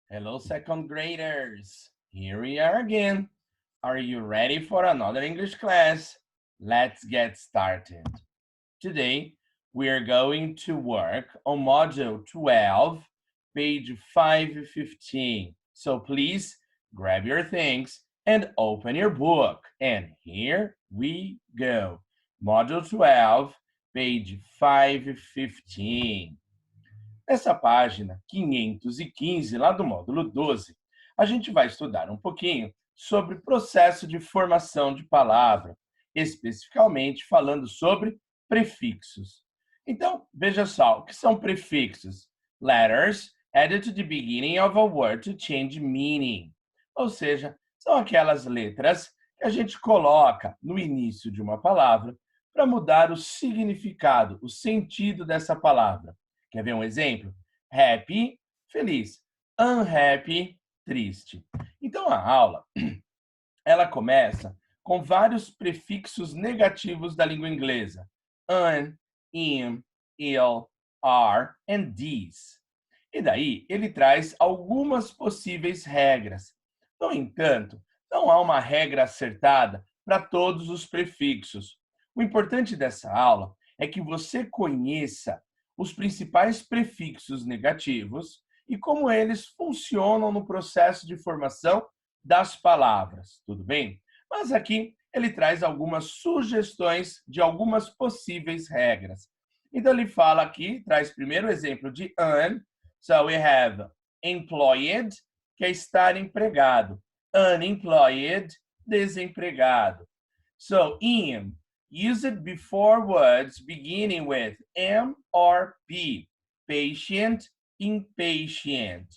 Hello, second graders. Here we are again. Are you ready for another English class? Let's get started. Today, we are going to work on Module 12, page 515. So please grab your things and open your book. And here we go. Module 12, page 515. Nessa página 515, lá do módulo 12, a gente vai estudar um pouquinho sobre o processo de formação de palavra, especificamente falando sobre prefixos. Então, veja só, o que são prefixos? Letters added to the beginning of a word to change meaning. Ou seja, são aquelas letras que a gente coloca no início de uma palavra para mudar o significado, o sentido dessa palavra. Quer ver um exemplo? Happy, feliz. Unhappy, triste. Então, a aula, ela começa com vários prefixos negativos da língua inglesa. Un, im, il, are and these. E daí, ele traz algumas possíveis regras. No entanto, não há uma regra acertada para todos os prefixos. O importante dessa aula é que você conheça os principais prefixos negativos e como eles funcionam no processo de formação das palavras, tudo bem? Mas aqui ele traz algumas sugestões de algumas possíveis regras. Então ele fala aqui, traz primeiro o exemplo de un, so we have employed, que é estar empregado, unemployed, desempregado. So im, use it before words beginning with M or P. Patient, impatient.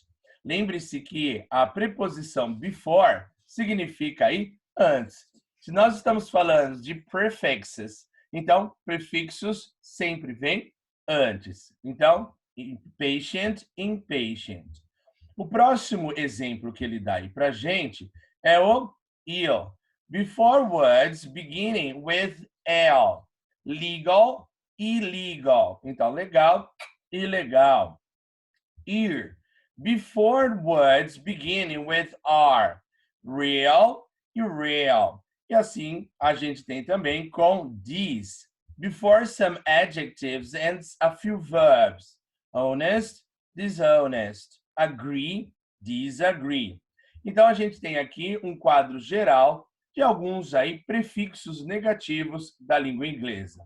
Lembre-se que a preposição before significa aí antes. Se nós estamos falando de prefixes, então prefixos sempre vêm antes. Então, patient, impatient. O próximo exemplo que ele dá aí para a gente é o ill. Before words beginning with L. Legal, illegal. Então, legal, ilegal. Ear. Before words beginning with R. Real, irreal. E assim a gente tem também com these. Before some adjectives and a few verbs. Honest, dishonest. Agree, disagree. Então a gente tem aqui um quadro geral de alguns aí prefixos negativos da língua inglesa.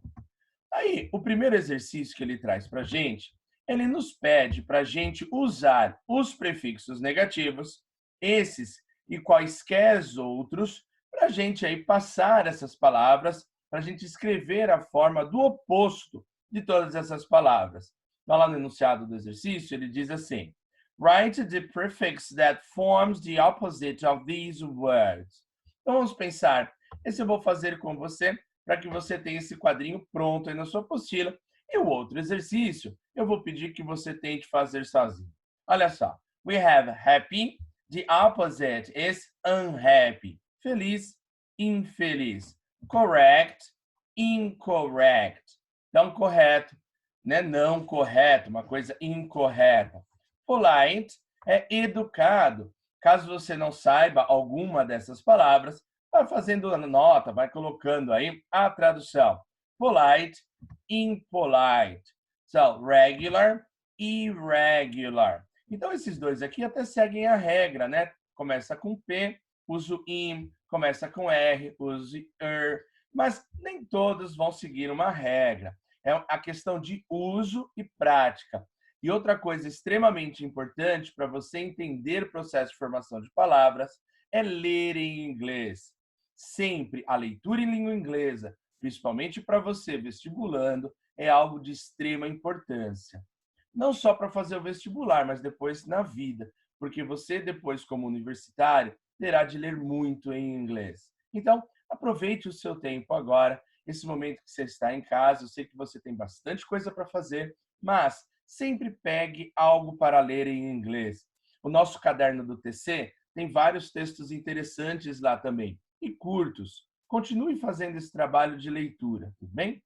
Aí, o primeiro exercício que ele traz para a gente, ele nos pede para a gente usar os prefixos negativos, esses e quaisquer outros, para a gente aí passar essas palavras, para a gente escrever a forma do oposto de todas essas palavras. Então, lá no enunciado do exercício, ele diz assim: write the prefix that forms the opposite of these words. Então, vamos pensar. Esse eu vou fazer com você para que você tenha esse quadrinho pronto aí na sua apostila. E o outro exercício, eu vou pedir que você tente fazer sozinho. Olha só. We have happy. The opposite is unhappy. Feliz, infeliz. Correct, incorrect. Então, correto, né? Não correto, uma coisa incorreta. Polite é educado. Caso você não saiba alguma dessas palavras, vai fazendo a nota, vai colocando aí a tradução. Polite, impolite. So, regular, irregular. Então, esses dois aqui até seguem a regra, né? Começa com P, uso im, começa com R, use mas nem todos vão seguir uma regra. É a questão de uso e prática. E outra coisa extremamente importante para você entender o processo de formação de palavras é ler em inglês. Sempre a leitura em língua inglesa, principalmente para você vestibulando, é algo de extrema importância. Não só para fazer o vestibular, mas depois na vida, porque você depois como universitário terá de ler muito em inglês. Então, aproveite o seu tempo agora, esse momento que você está em casa. Eu sei que você tem bastante coisa para fazer, mas sempre pegue algo para ler em inglês. O nosso caderno do TC tem vários textos interessantes lá também, e curtos. Continue fazendo esse trabalho de leitura, tudo bem?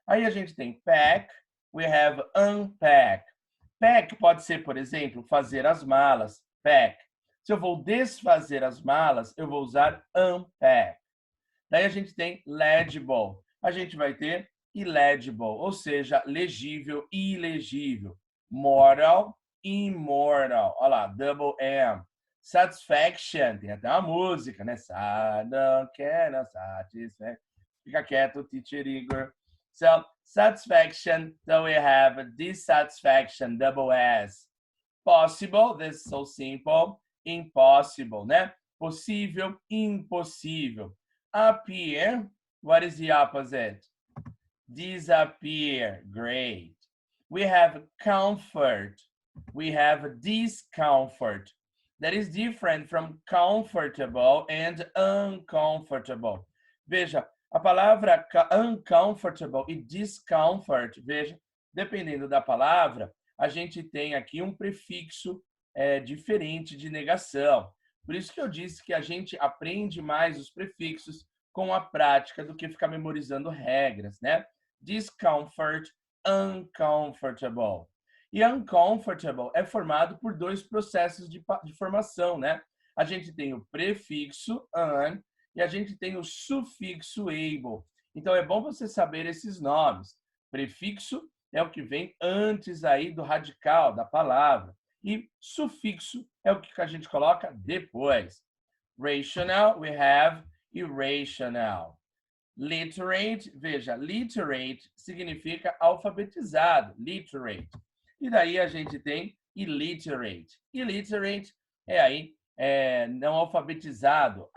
Aí a gente tem pack, we have unpack. Pack pode ser, por exemplo, fazer as malas, pack. Se eu vou desfazer as malas, eu vou usar unpack. Daí a gente tem legible. A gente vai ter illegible, ou seja, legível e ilegível. Mortal, immortal. Olha lá, double M. Satisfaction, tem até uma música, né? Satisfaction. Fica quieto, teacher Igor. So, satisfaction, so we have dissatisfaction, double S. Possible, this is so simple. Impossible, né? Possível, impossível. Appear, what is the opposite? Disappear, great. We have comfort, we have discomfort. That is different from comfortable and uncomfortable. Veja, a palavra uncomfortable e discomfort, veja, dependendo da palavra, a gente tem aqui um prefixo diferente de negação. Por isso que eu disse que a gente aprende mais os prefixos com a prática do que ficar memorizando regras, né? Discomfort, uncomfortable. E uncomfortable é formado por dois processos de formação, né? A gente tem o prefixo un e a gente tem o sufixo able. Então é bom você saber esses nomes. Prefixo é o que vem antes aí do radical da palavra. E sufixo é o que a gente coloca depois. Rational, we have irrational. Literate, veja, literate significa alfabetizado, literate. E daí a gente tem illiterate. Illiterate é aí não alfabetizado,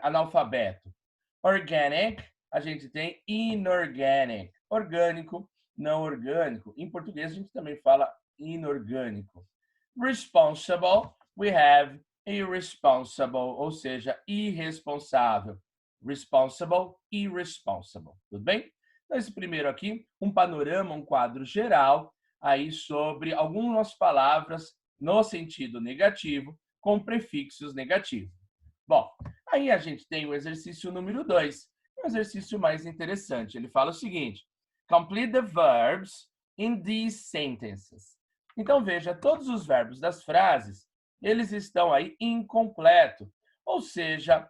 analfabeto. Organic, a gente tem inorganic. Orgânico, não orgânico. Em português a gente também fala inorgânico. Responsible, we have irresponsible, ou seja, irresponsável. Responsible, irresponsible. Tudo bem? Então, esse primeiro aqui, um panorama, um quadro geral aí sobre algumas palavras no sentido negativo com prefixos negativos. Bom, aí a gente tem o exercício número 2, um exercício mais interessante. Ele fala o seguinte: complete the verbs in these sentences. Então, veja, todos os verbos das frases, eles estão aí incompleto, ou seja,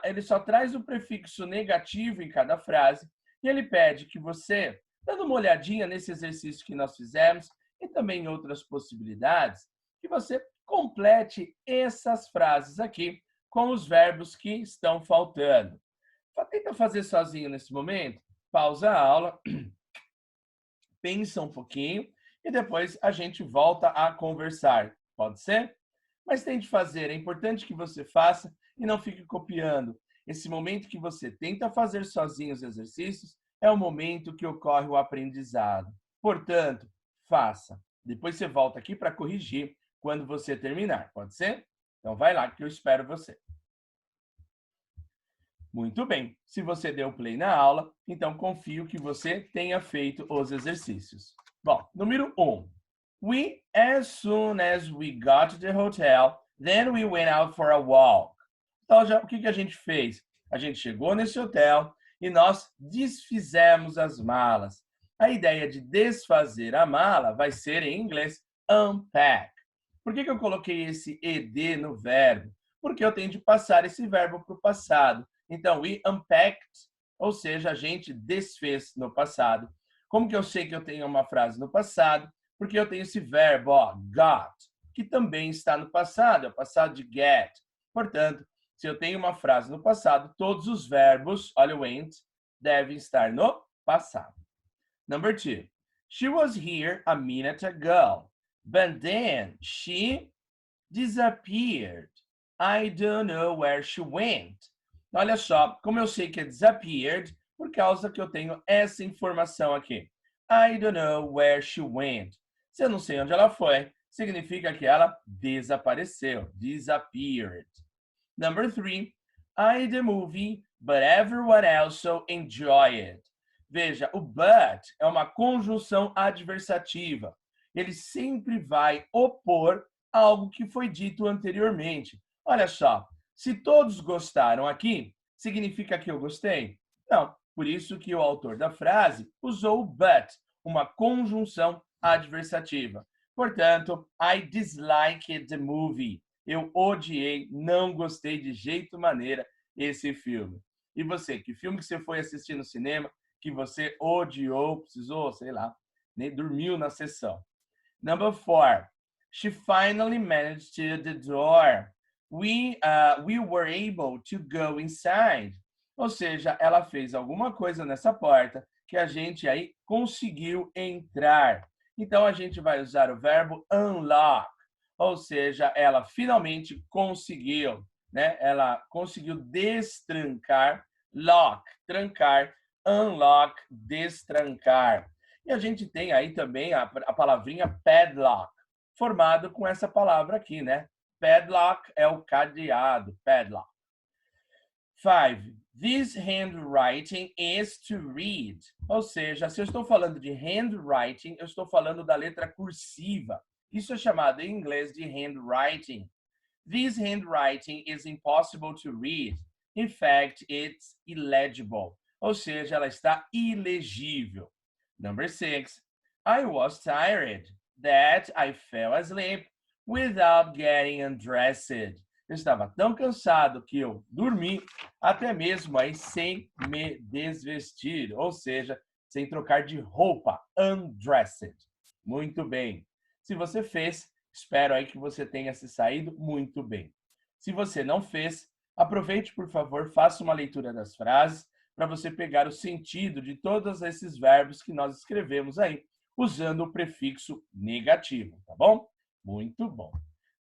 ele só traz o prefixo negativo em cada frase e ele pede que você, dando uma olhadinha nesse exercício que nós fizemos e também em outras possibilidades, que você complete essas frases aqui com os verbos que estão faltando. Tenta fazer sozinho nesse momento, pausa a aula, pensa um pouquinho e depois a gente volta a conversar. Pode ser? Mas tente fazer, é importante que você faça e não fique copiando. Esse momento que você tenta fazer sozinho os exercícios é o momento que ocorre o aprendizado. Portanto, faça. Depois você volta aqui para corrigir quando você terminar. Pode ser? Então vai lá que eu espero você. Muito bem. Se você deu play na aula, então confio que você tenha feito os exercícios. Bom, número 1. We, as soon as we got to the hotel, then we went out for a walk. Então, o que a gente fez? A gente chegou nesse hotel e nós desfizemos as malas. A ideia de desfazer a mala vai ser, em inglês, unpack. Por que eu coloquei esse ed no verbo? Porque eu tenho de passar esse verbo para o passado. Então, we unpacked, ou seja, a gente desfez no passado. Como que eu sei que eu tenho uma frase no passado? Porque eu tenho esse verbo, ó, got, que também está no passado, é o passado de get. Portanto, se eu tenho uma frase no passado, todos os verbos, olha o went, devem estar no passado. Number 2. She was here a minute ago, but then she disappeared. I don't know where she went. Olha só, como eu sei que é disappeared, por causa que eu tenho essa informação aqui. I don't know where she went. Se eu não sei onde ela foi, significa que ela desapareceu, disappeared. Number 3, I the movie, but everyone else enjoy it. Veja, o but é uma conjunção adversativa. Ele sempre vai opor algo que foi dito anteriormente. Olha só, se todos gostaram aqui, significa que eu gostei? Não, por isso que o autor da frase usou o but, uma conjunção adversativa. Portanto, I disliked the movie. Eu odiei, não gostei de jeito maneira esse filme. E você, que filme que você foi assistir no cinema que você odiou, precisou, sei lá, nem dormiu na sessão? Number 4. She finally managed to the door. We were able to go inside. Ou seja, ela fez alguma coisa nessa porta que a gente aí conseguiu entrar. Então a gente vai usar o verbo unlock. Ou seja, ela finalmente conseguiu, né? Ela conseguiu destrancar, lock, trancar, unlock, destrancar. E a gente tem aí também a palavrinha padlock, formado com essa palavra aqui, né? Padlock é o cadeado, padlock. 5. This handwriting is to read. Ou seja, se eu estou falando de handwriting, eu estou falando da letra cursiva. Isso é chamado em inglês de handwriting. This handwriting is impossible to read. In fact, it's illegible. Ou seja, ela está ilegível. Number 6. I was tired that I fell asleep without getting undressed. Eu estava tão cansado que eu dormi até mesmo aí sem me desvestir, ou seja, sem trocar de roupa, undressed. Muito bem. Se você fez, espero aí que você tenha se saído muito bem. Se você não fez, aproveite, por favor, faça uma leitura das frases para você pegar o sentido de todos esses verbos que nós escrevemos aí, usando o prefixo negativo, tá bom? Muito bom.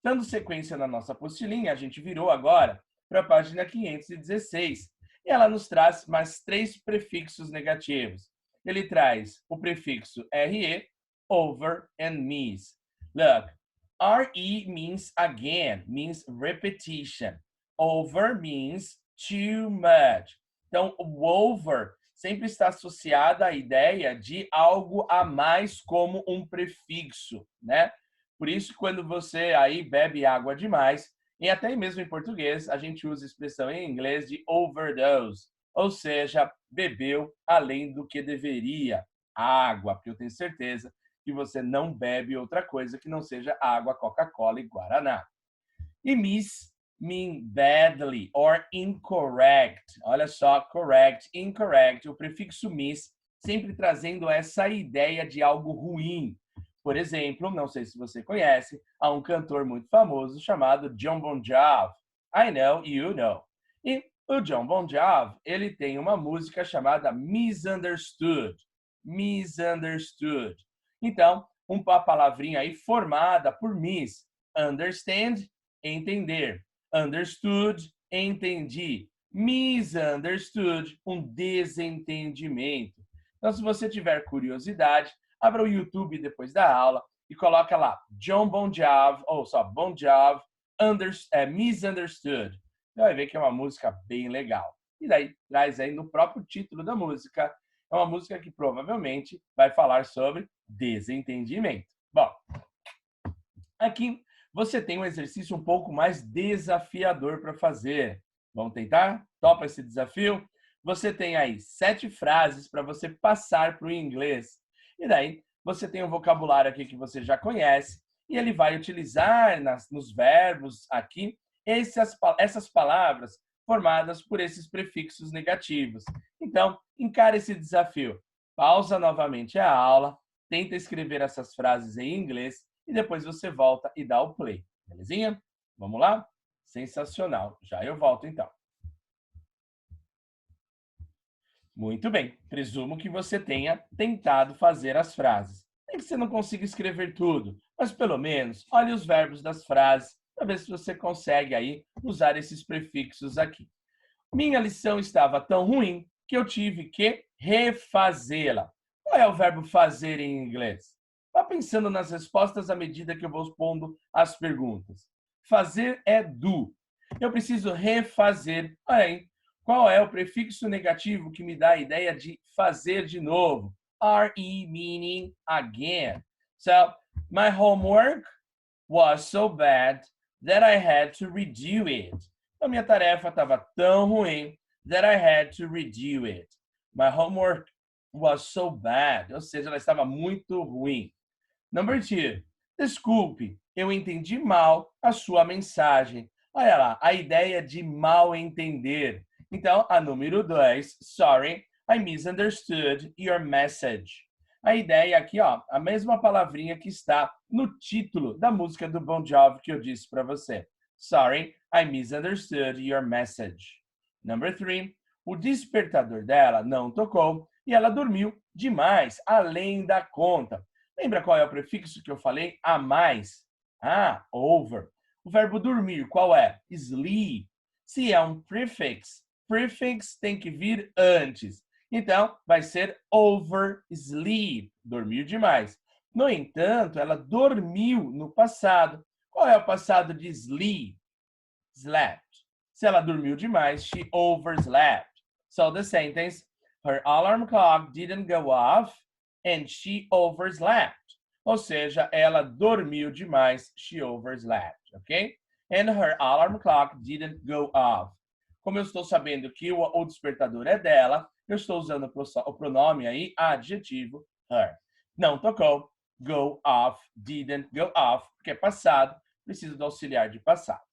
Dando sequência na nossa apostilinha, a gente virou agora para a página 516. E ela nos traz mais 3 prefixos negativos. Ele traz o prefixo RE, over and miss. Look, RE means again, means repetition. Over means too much. Então, o over sempre está associado à ideia de algo a mais como um prefixo, né? Por isso, quando você aí bebe água demais, e até mesmo em português, a gente usa a expressão em inglês de overdose, ou seja, bebeu além do que deveria. Água, porque eu tenho certeza que você não bebe outra coisa que não seja água, Coca-Cola e Guaraná. E miss mean badly or incorrect. Olha só, correct, incorrect, o prefixo miss sempre trazendo essa ideia de algo ruim. Por exemplo, não sei se você conhece, há um cantor muito famoso chamado Jon Bon Jovi. I know, you know. E o Jon Bon Jovi, ele tem uma música chamada Misunderstood. Misunderstood. Então, uma palavrinha aí formada por miss. Understand, entender. Understood, entendi. Misunderstood, um desentendimento. Então, se você tiver curiosidade, abra o YouTube depois da aula e coloca lá Jon Bon Jovi, ou só Bon Jovi, Misunderstood. Você vai ver que é uma música bem legal. E daí traz aí no próprio título da música, é uma música que provavelmente vai falar sobre desentendimento. Bom, aqui você tem um exercício um pouco mais desafiador para fazer. Vamos tentar? Topa esse desafio? Você tem aí 7 frases para você passar para o inglês. E daí, você tem um vocabulário aqui que você já conhece, e ele vai utilizar nos verbos aqui essas palavras formadas por esses prefixos negativos. Então, encare esse desafio. Pausa novamente a aula, tenta escrever essas frases em inglês e depois você volta e dá o play. Belezinha? Vamos lá? Sensacional. Já eu volto então. Muito bem. Presumo que você tenha tentado fazer as frases. Nem que você não consiga escrever tudo, mas pelo menos olhe os verbos das frases para ver se você consegue aí usar esses prefixos aqui. Minha lição estava tão ruim que eu tive que refazê-la. Qual é o verbo fazer em inglês? Vá pensando nas respostas à medida que eu vou pondo as perguntas. Fazer é do. Eu preciso refazer. Olha aí, qual é o prefixo negativo que me dá a ideia de fazer de novo? RE meaning again. So, my homework was so bad that I had to redo it. A minha tarefa estava tão ruim that I had to redo it. My homework was so bad. Ou seja, ela estava muito ruim. Number 2. Desculpe, eu entendi mal a sua mensagem. Olha lá, a ideia de mal entender. Então, a número 2, sorry, I misunderstood your message. A ideia aqui, ó, a mesma palavrinha que está no título da música do Bon Jovi que eu disse para você. Sorry, I misunderstood your message. Number 3, o despertador dela não tocou e ela dormiu demais, além da conta. Lembra qual é o prefixo que eu falei? A mais. Ah, over. O verbo dormir, qual é? Sleep. Se é um prefix, prefix tem que vir antes. Então, vai ser over sleep, dormir demais. No entanto, ela dormiu no passado. Qual é o passado de sleep? Slept. Se ela dormiu demais, she overslept. So the sentence, her alarm clock didn't go off and she overslept. Ou seja, ela dormiu demais, she overslept, ok? And her alarm clock didn't go off. Como eu estou sabendo que o despertador é dela, eu estou usando o pronome aí, adjetivo, her. Não tocou, go off, didn't go off, porque é passado, precisa do auxiliar de passado.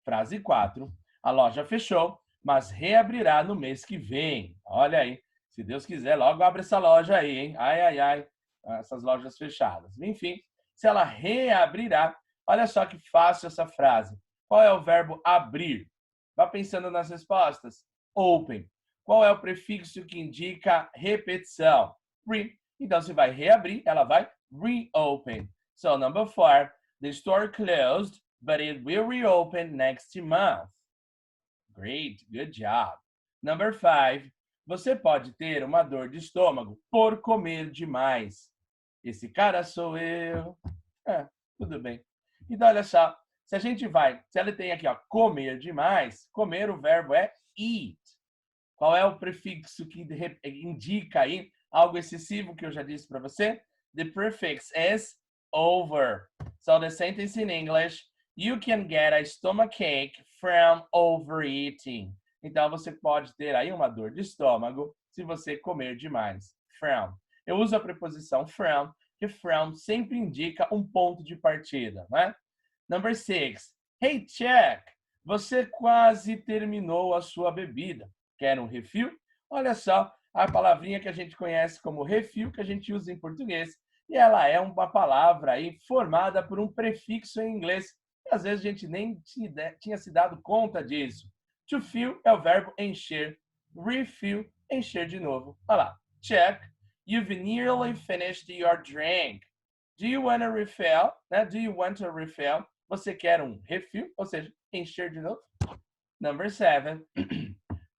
Frase 4. A loja fechou, mas reabrirá no mês que vem. Olha aí, se Deus quiser, logo abre essa loja aí, hein? Ai, ai, ai, essas lojas fechadas. Enfim, se ela reabrirá, olha só que fácil essa frase. Qual é o verbo abrir? Vá pensando nas respostas. Open. Qual é o prefixo que indica repetição? Re. Então, se vai reabrir, ela vai reopen. So, number 4, the store closed, but it will reopen next month. Great, good job. Number 5, você pode ter uma dor de estômago por comer demais. Esse cara sou eu. Tudo bem. Então, olha só, se ele tem aqui, ó, comer demais, comer, o verbo é eat. Qual é o prefixo que indica aí algo excessivo que eu já disse para você? The prefix is over. So the sentence in English, you can get a stomachache from overeating. Então você pode ter aí uma dor de estômago se você comer demais. From. Eu uso a preposição from, que from sempre indica um ponto de partida, né? Number 6. Hey, check. Você quase terminou a sua bebida. Quer um refil? Olha só, a palavrinha que a gente conhece como refil, que a gente usa em português, e ela é uma palavra aí formada por um prefixo em inglês. E às vezes a gente nem tinha se dado conta disso. To fill é o verbo encher. Refill, encher de novo. Olha lá. Check. You've nearly finished your drink. Do you want a refill? Né? Do you want a refill? Você quer um refill? Ou seja, encher de novo. Number 7.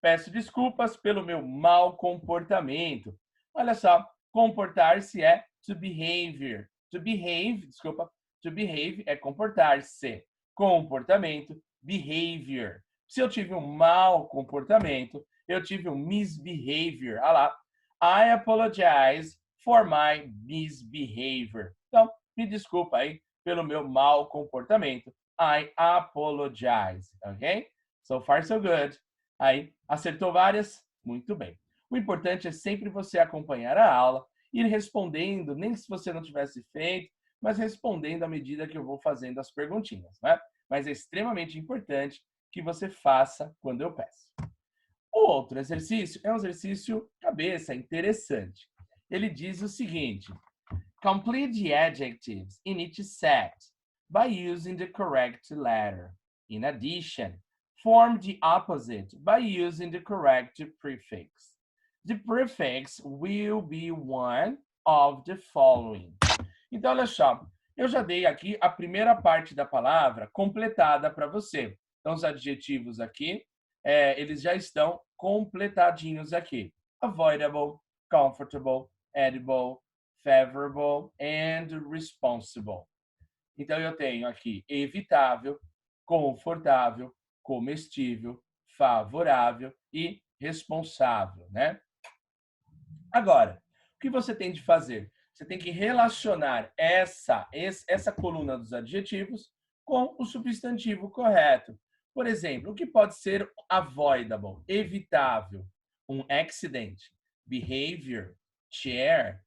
Peço desculpas pelo meu mau comportamento. Olha só, comportar-se é to behavior. To behave é comportar-se. Comportamento, behavior. Se eu tive um mau comportamento, eu tive um misbehavior. Olha lá. I apologize for my misbehavior. Então, me desculpa aí pelo meu mau comportamento. I apologize, ok? So far, so good. Aí, acertou várias? Muito bem. O importante é sempre você acompanhar a aula, ir respondendo, nem se você não tivesse feito, mas respondendo à medida que eu vou fazendo as perguntinhas, né? Mas é extremamente importante que você faça quando eu peço. O outro exercício é um exercício cabeça, interessante. Ele diz o seguinte: complete the adjectives in each set by using the correct letter. In addition, form the opposite by using the correct prefix. The prefix will be one of the following. Então, olha só, eu já dei aqui a primeira parte da palavra completada para você. Então, os adjetivos aqui, eles já estão completadinhos aqui. Avoidable, comfortable, edible, favorable and responsible. Então, eu tenho aqui evitável, confortável, comestível, favorável e responsável, né? Agora, o que você tem de fazer? Você tem que relacionar essa coluna dos adjetivos com o substantivo correto. Por exemplo, o que pode ser avoidable, evitável? Um accident, behavior, chair,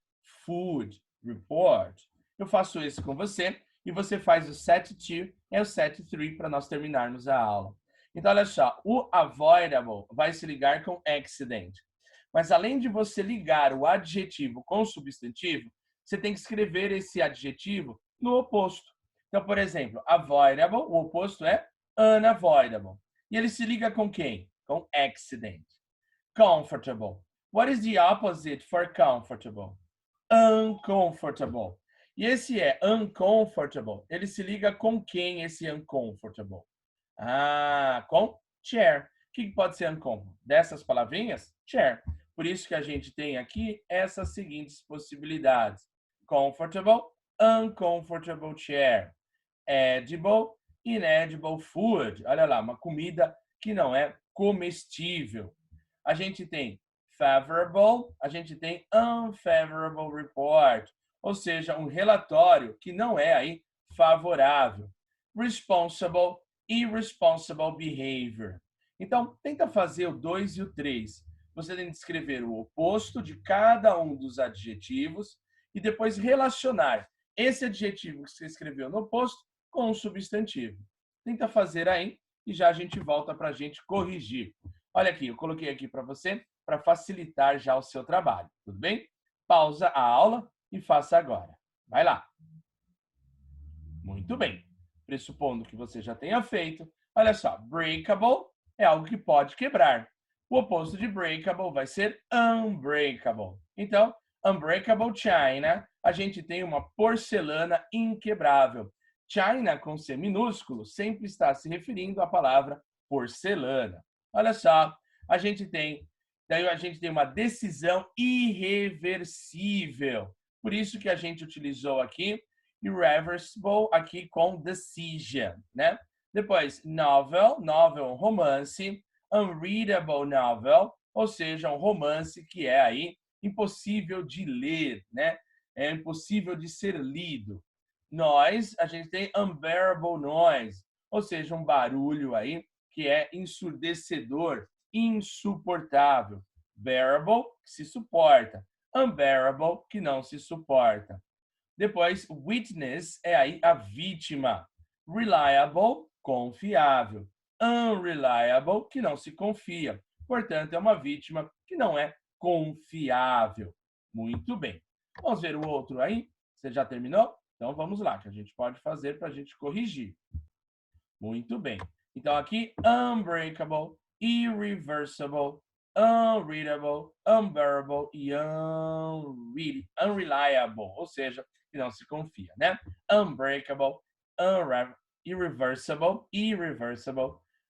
food, report. Eu faço esse com você e você faz o set 2 e o set 3 para nós terminarmos a aula. Então, olha só, o avoidable vai se ligar com accident. Mas além de você ligar o adjetivo com o substantivo, você tem que escrever esse adjetivo no oposto. Então, por exemplo, avoidable, o oposto é unavoidable. E ele se liga com quem? Com accident. Comfortable. What is the opposite for comfortable? Uncomfortable. E esse é uncomfortable. Ele se liga com quem esse uncomfortable? Com chair. O que pode ser uncomfortable? Dessas palavrinhas? Chair. Por isso que a gente tem aqui essas seguintes possibilidades. Comfortable, uncomfortable chair. Edible, inedible food. Olha lá, uma comida que não é comestível. A gente tem favorable, a gente tem unfavorable report, ou seja, um relatório que não é aí favorável. Responsible, irresponsible behavior. Então, tenta fazer o 2 e o 3. Você tem que escrever o oposto de cada um dos adjetivos e depois relacionar esse adjetivo que você escreveu no oposto com o substantivo. Tenta fazer aí e já a gente volta para a gente corrigir. Olha aqui, eu coloquei aqui para você para facilitar já o seu trabalho, tudo bem? Pausa a aula e faça agora. Vai lá. Muito bem. Pressupondo que você já tenha feito, olha só, breakable é algo que pode quebrar. O oposto de breakable vai ser unbreakable. Então, unbreakable china, a gente tem uma porcelana inquebrável. China, com C minúsculo, sempre está se referindo à palavra porcelana. Olha só, a gente tem uma decisão irreversível. Por isso que a gente utilizou aqui irreversible aqui com decision, né? Depois, novel, romance, unreadable novel, ou seja, um romance que é aí impossível de ler, né? É impossível de ser lido. Noise, a gente tem unbearable noise, ou seja, um barulho aí que é ensurdecedor, insuportável. Bearable, que se suporta. Unbearable, que não se suporta. Depois, witness é aí a vítima. Reliable, confiável. Unreliable, que não se confia. Portanto, é uma vítima que não é confiável. Muito bem. Vamos ver o outro aí? Você já terminou? Então, vamos lá, que a gente pode fazer para a gente corrigir. Muito bem. Então, aqui, unbreakable, irreversible, unreadable, unbearable e unreliable, ou seja, que não se confia, né? Unbreakable, irreversible,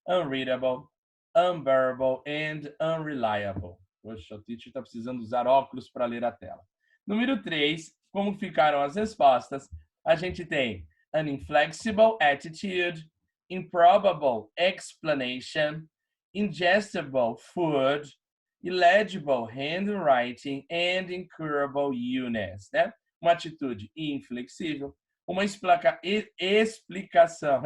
unreadable, unbearable and unreliable. Poxa, o teacher está precisando usar óculos para ler a tela. Número 3, como ficaram as respostas? A gente tem an inflexible attitude, improbable explanation, ingestible food, illegible handwriting and incurable illness, né? Uma atitude inflexível, uma explicação,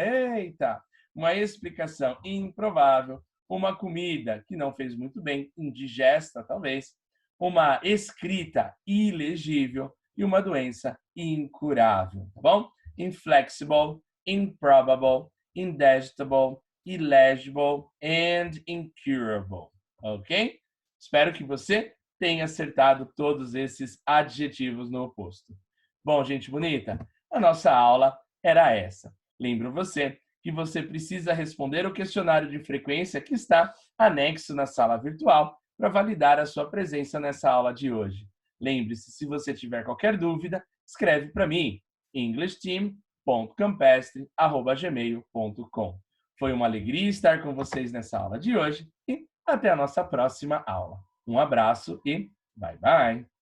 uma explicação improvável, uma comida que não fez muito bem, indigesta talvez, uma escrita ilegível e uma doença incurável, tá bom? Inflexible, improbable, indigestible, illegible and incurable, ok? Espero que você tenha acertado todos esses adjetivos no oposto. Bom, gente bonita, a nossa aula era essa. Lembro você que você precisa responder o questionário de frequência que está anexo na sala virtual para validar a sua presença nessa aula de hoje. Lembre-se, se você tiver qualquer dúvida, escreve para mim, englishteam.campestre@gmail.com. Foi uma alegria estar com vocês nessa aula de hoje e até a nossa próxima aula. Um abraço e bye bye!